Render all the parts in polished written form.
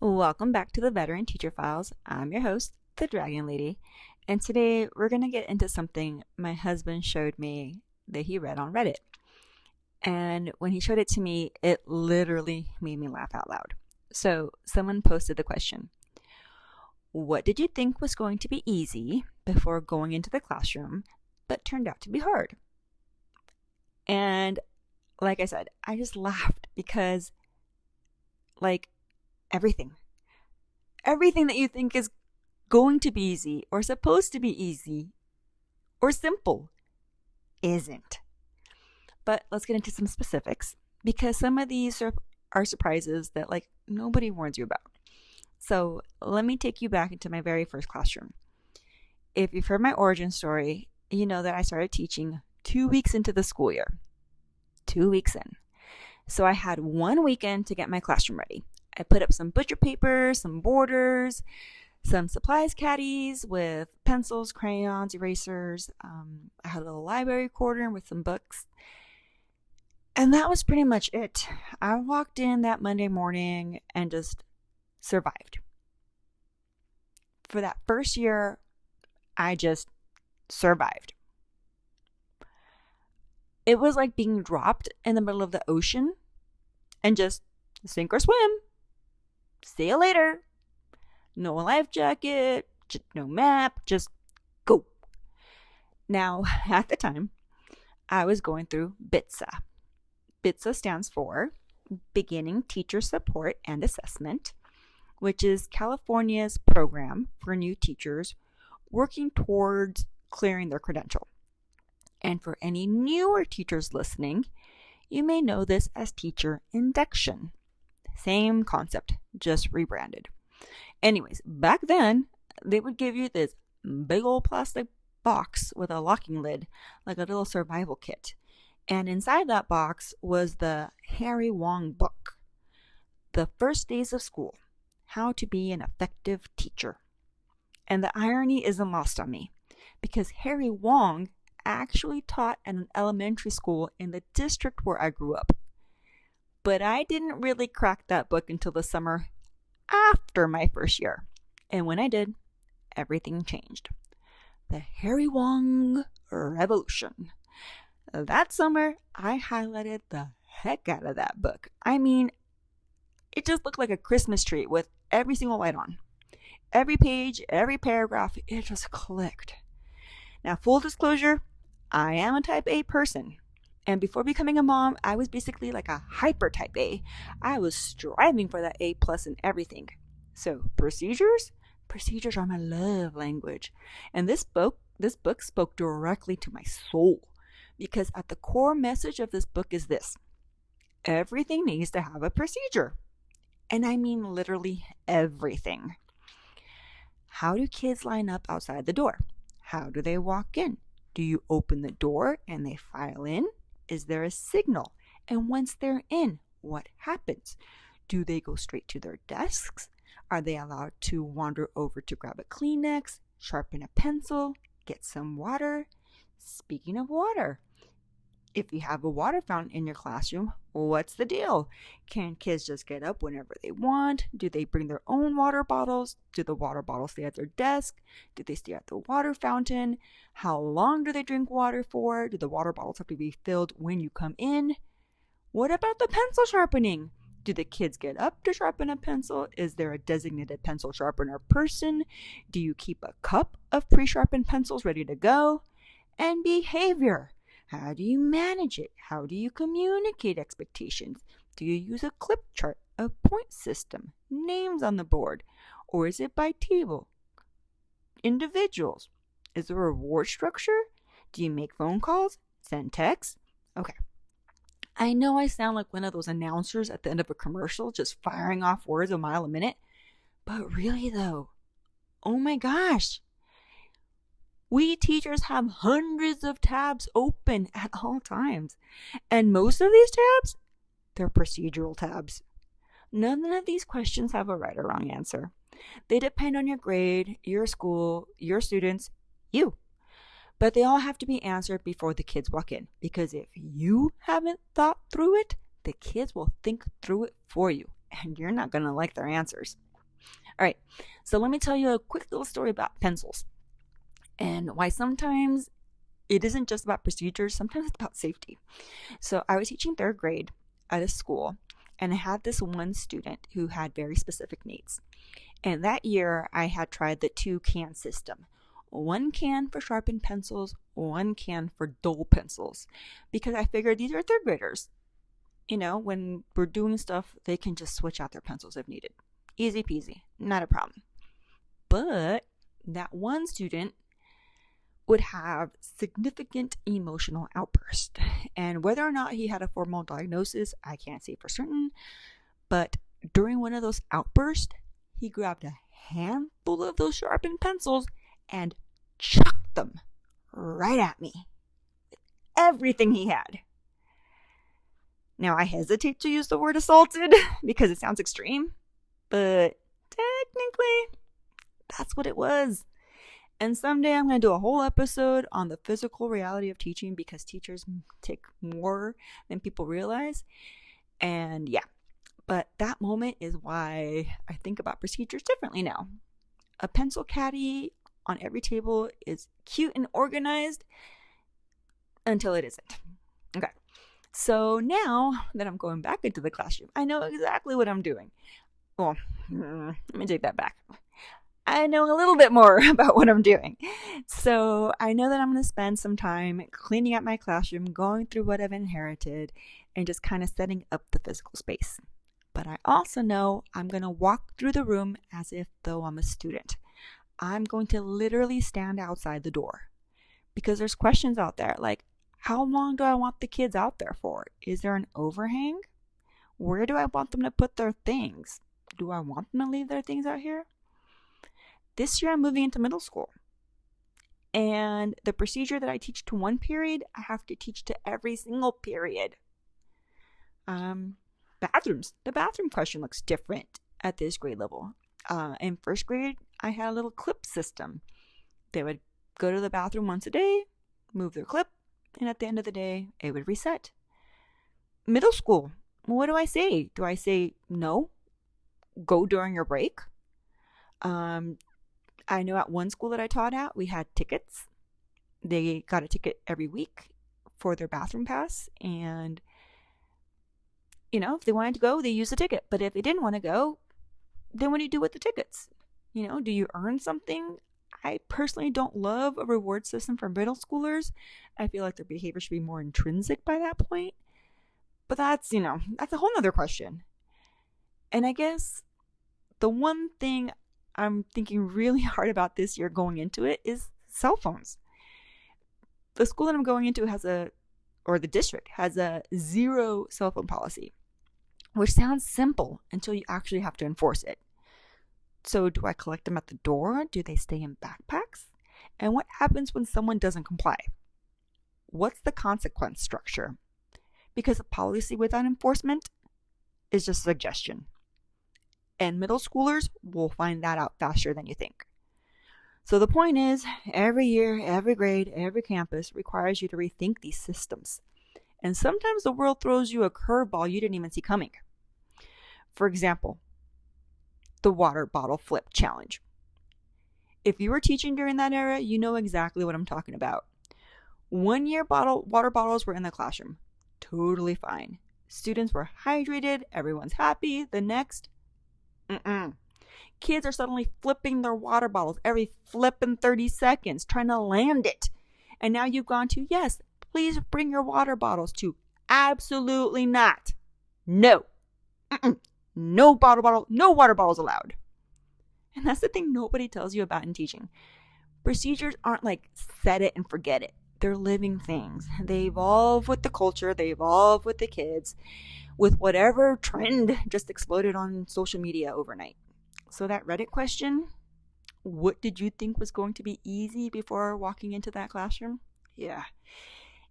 Welcome back to the Veteran Teacher Files. I'm your host, the Dragon Lady, and today we're going to get into something my husband showed me that he read on Reddit. And when he showed it to me, it literally made me laugh out loud. So someone posted the question, what did you think was going to be easy before going into the classroom, but turned out to be hard? And like I said, I just laughed because, everything that you think is going to be easy or supposed to be easy or simple isn't. But let's get into some specifics because some of these are surprises that nobody warns you about. So let me take you back into my very first classroom. If you've heard my origin story, you know that I started teaching 2 weeks into the school year. 2 weeks in. So I had 1 weekend to get my classroom ready. I put up some butcher paper, some borders, some supplies caddies with pencils, crayons, erasers. I had a little library quarter with some books. And that was pretty much it. I walked in that Monday morning and just survived. For that first year, I just survived. It was like being dropped in the middle of the ocean and just sink or swim. See you later. No life jacket, no map, just go. Now, at the time, I was going through BITSA. BITSA stands for Beginning Teacher Support and Assessment, which is California's program for new teachers working towards clearing their credential. And for any newer teachers listening, you may know this as teacher induction. Same concept, just rebranded. Anyways, back then, they would give you this big old plastic box with a locking lid, like a little survival kit. And inside that box was the Harry Wong book, The First Days of School, How to Be an Effective Teacher. And the irony isn't lost on me, because Harry Wong actually taught at an elementary school in the district where I grew up. But I didn't really crack that book until the summer after my first year. And when I did, everything changed. The Harry Wong Revolution. That summer, I highlighted the heck out of that book. I mean, it just looked like a Christmas tree with every single light on. Every page, every paragraph, it just clicked. Now, full disclosure, I am a type A person. And before becoming a mom, I was basically like a hyper type A. I was striving for that A+ in everything. So procedures are my love language. And this book spoke directly to my soul. Because at the core message of this book is this: everything needs to have a procedure. And I mean literally everything. How do kids line up outside the door? How do they walk in? Do you open the door and they file in? Is there a signal? And once they're in, what happens? Do they go straight to their desks? Are they allowed to wander over to grab a Kleenex, sharpen a pencil, get some water? Speaking of water, if you have a water fountain in your classroom, what's the deal? Can kids just get up whenever they want? Do they bring their own water bottles? Do the water bottles stay at their desk? Do they stay at the water fountain? How long do they drink water for? Do the water bottles have to be filled when you come in? What about the pencil sharpening? Do the kids get up to sharpen a pencil? Is there a designated pencil sharpener person? Do you keep a cup of pre-sharpened pencils ready to go? And behavior. How do you manage it? How do you communicate expectations? Do you use a clip chart, a point system, names on the board? Or is it by table? Individuals? Is there a reward structure? Do you make phone calls? Send texts? Okay. I know I sound like one of those announcers at the end of a commercial, just firing off words a mile a minute. But really though, oh my gosh. We teachers have hundreds of tabs open at all times. And most of these tabs, they're procedural tabs. None of these questions have a right or wrong answer. They depend on your grade, your school, your students, you. But they all have to be answered before the kids walk in. Because if you haven't thought through it, the kids will think through it for you. And you're not going to like their answers. All right, so let me tell you a quick little story about pencils and why sometimes it isn't just about procedures, sometimes it's about safety. So I was teaching third grade at a school, and I had this one student who had very specific needs. And that year, I had tried the 2-can system. 1 can for sharpened pencils, 1 can for dull pencils. Because I figured these are third graders. When we're doing stuff, they can just switch out their pencils if needed. Easy peasy, not a problem. But that one student would have significant emotional outbursts. And whether or not he had a formal diagnosis, I can't say for certain. But during one of those outbursts, he grabbed a handful of those sharpened pencils and chucked them right at me. Everything he had. Now, I hesitate to use the word assaulted because it sounds extreme, but technically, that's what it was. And someday I'm going to do a whole episode on the physical reality of teaching because teachers take more than people realize. And yeah, but that moment is why I think about procedures differently now. A pencil caddy on every table is cute and organized until it isn't. Okay, so now that I'm going back into the classroom, I know exactly what I'm doing. Well, let me take that back. I know a little bit more about what I'm doing. So I know that I'm going to spend some time cleaning up my classroom, going through what I've inherited, and just kind of setting up the physical space. But I also know I'm going to walk through the room as if though I'm a student. I'm going to literally stand outside the door because there's questions out there like, how long do I want the kids out there for? Is there an overhang? Where do I want them to put their things? Do I want them to leave their things out here? This year I'm moving into middle school. And the procedure that I teach to one period, I have to teach to every single period. Bathrooms. The bathroom question looks different at this grade level. In first grade, I had a little clip system. They would go to the bathroom once a day, move their clip, and at the end of the day, it would reset. Middle school, what do I say? Do I say no? Go during your break? I know at one school that I taught at, we had tickets. They got a ticket every week for their bathroom pass. And, if they wanted to go, they used the ticket. But if they didn't want to go, then what do you do with the tickets? Do you earn something? I personally don't love a reward system for middle schoolers. I feel like their behavior should be more intrinsic by that point. But that's a whole nother question. And I guess the one thing I'm thinking really hard about this year going into it is cell phones. The school that I'm going into the district has a 0 cell phone policy, which sounds simple until you actually have to enforce it. So do I collect them at the door? Do they stay in backpacks? And what happens when someone doesn't comply? What's the consequence structure? Because a policy without enforcement is just a suggestion. And middle schoolers will find that out faster than you think. So the point is, every year, every grade, every campus requires you to rethink these systems. And sometimes the world throws you a curveball you didn't even see coming. For example, the water bottle flip challenge. If you were teaching during that era, you know exactly what I'm talking about. 1 year water bottles were in the classroom. Totally fine. Students were hydrated, everyone's happy. The next, kids are suddenly flipping their water bottles every flipping 30 seconds, trying to land it. And now you've gone to, yes, please bring your water bottles, to absolutely not. No. No water bottles allowed. And that's the thing nobody tells you about in teaching. Procedures aren't like set it and forget it. They're living things. They evolve with the culture. They evolve with the kids, with whatever trend just exploded on social media overnight. So that Reddit question, what did you think was going to be easy before walking into that classroom? Yeah,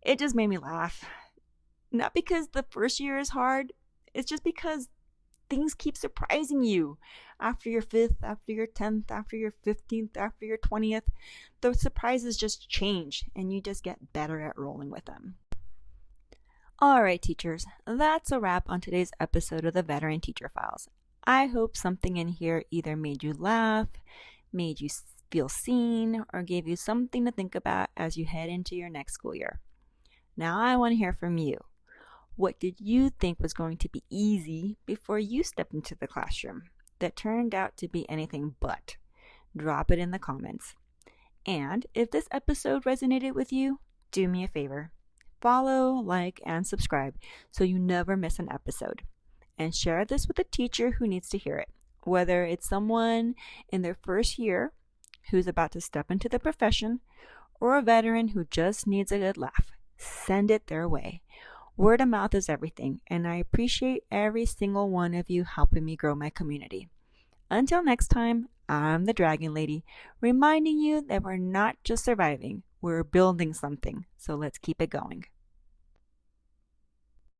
it just made me laugh. Not because the first year is hard. It's just because things keep surprising you. After your 5th, after your 10th, after your 15th, after your 20th, the surprises just change and you just get better at rolling with them. All right, teachers, that's a wrap on today's episode of the Veteran Teacher Files. I hope something in here either made you laugh, made you feel seen, or gave you something to think about as you head into your next school year. Now I want to hear from you. What did you think was going to be easy before you stepped into the classroom that turned out to be anything but? Drop it in the comments. And if this episode resonated with you, do me a favor. Follow, like, and subscribe so you never miss an episode. And share this with a teacher who needs to hear it, whether it's someone in their first year who's about to step into the profession or a veteran who just needs a good laugh. Send it their way. Word of mouth is everything, and I appreciate every single one of you helping me grow my community. Until next time, I'm the Dragon Lady, reminding you that we're not just surviving, we're building something, so let's keep it going.